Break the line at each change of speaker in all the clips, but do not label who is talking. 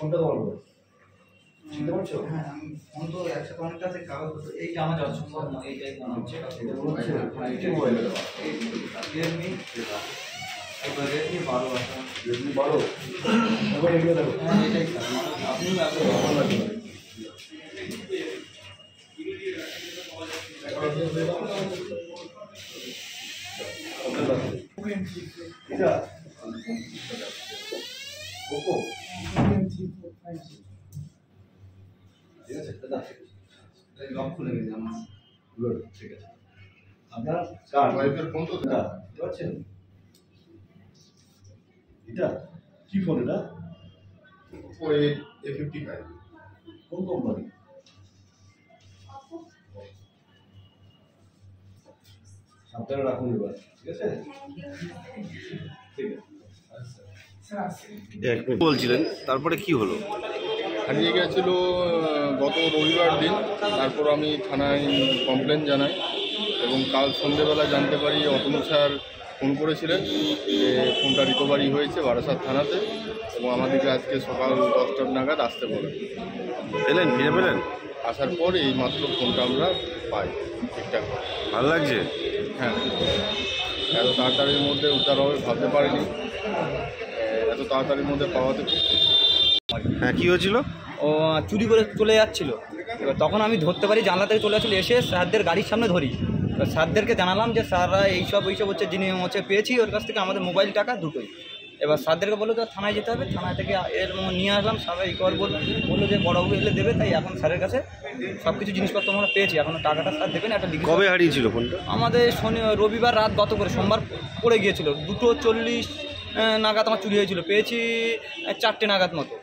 ফোনটা তো বলবো চিনতে পারছো?
হ্যাঁ আমি ফোন তো একসাথে অনেকটা আছে কাগজ এইটা আমার যাওয়া সম্ভব না এইটাই মনে হচ্ছে
এটা মনে হচ্ছে এই মোবাইল
রিয়েলমি এবার রেডমি 12 আছে
রেডমি 12 মোবাইল এগুলো দেখো
হ্যাঁ এটাই স্যার আপনিও
ভালো লাগবে এটা ওপো ঠিক আছে দাদা
লক খুলে গেছে আমার
গুড ঠিক আছে আপনার কার ওয়াইফের ফোন তো এটা বুঝতে পারছেন এটা কি ফোন এটা
Oppo A55
কোন কোম্পানি সাবধানে রাখুন এবার ঠিক আছে ঠিক আছে
বলছিলেন তারপরে কি হলো?
হারিয়ে গেছিল গত রবিবার দিন। তারপর আমি থানায় কমপ্লেন জানাই এবং কাল সন্ধ্যেবেলা জানতে পারি অতনু স্যার ফোন করেছিলেন যে ফোনটা রিকভারি হয়েছে বারাসাত থানাতে এবং আমাদেরকে আজকে সকাল 10টার নাগাদ আসতে বলে।
পেলেন, ফিরে পেলেন?
আসার পর এই মাত্র ফোনটা আমরা পাই ঠিকঠাক।
ভালো লাগছে?
হ্যাঁ, এত তাড়াতাড়ির মধ্যে উদ্ধার হবে ভাবতে পারিনি, এত তাড়াতাড়ির মধ্যে পাওয়াতে খুব খুশি।
হ্যাঁ, কী হয়েছিল?
ও চুরি করে চলে যাচ্ছিল, এবার তখন আমি ধরতে পারি জানলা থেকে চলে যাচ্ছিলো, এসে স্যারদের গাড়ির সামনে ধরি। এবার স্যারদেরকে জানালাম যে স্যাররা এইসব হচ্ছে যিনি হচ্ছে পেয়েছি ওর কাছ থেকে আমাদের মোবাইল টাকা দুটোই। এবার স্যারদেরকে বললো তো থানায় যেতে হবে, থানায় থেকে এর নিয়ে আসলাম। স্যাররা রিকভার বললো যে বড়বাবু এলে দেবে, তাই এখন স্যারের কাছে সব কিছু জিনিসপত্র আমরা পেয়েছি। এখন টাকাটা স্যার দেবেন একটা লিখে।
কবে হারিয়েছিল ফোনটা?
আমাদের রবিবার রাত গত করে সোমবার পড়ে গিয়েছিল, 2:40 নাগাদ আমার চুরি হয়েছিল। পেয়েছি 4টে নাগাদ মতো,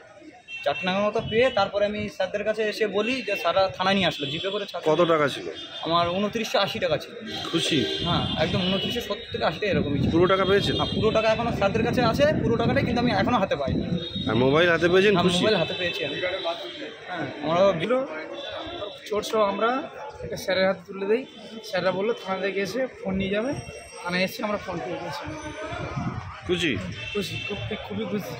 4টে নাগাদ মতো পেয়ে তারপরে আমি স্যারদের কাছে এসে বলি যে স্যাররা থানায় নিয়ে আসলো জিপে করে।
কত টাকা ছিল?
আমার 2980 টাকা ছিল।
খুশি?
হ্যাঁ একদম 2970 থেকে 80 টাকা এরকমই ছিল।
পুরো টাকা পেয়েছেন?
হ্যাঁ পুরো টাকা এখনও স্যারদের কাছে আছে, পুরো টাকাটাই কিন্তু আমি এখনও হাতে পাইনি।
আর মোবাইল হাতে পেয়েছেন? খুশি?
মোবাইল হাতে পেয়েছি আমি। হ্যাঁ আমরা
চোর সহ আমরা একটা স্যারের হাতে তুলে দিই। স্যাররা বললো থানা থেকে এসে ফোন নিয়ে যাবে। থানায় এসে আমরা ফোন পেয়ে গেছি।
খুশি?
খুশি, খুবই খুশি।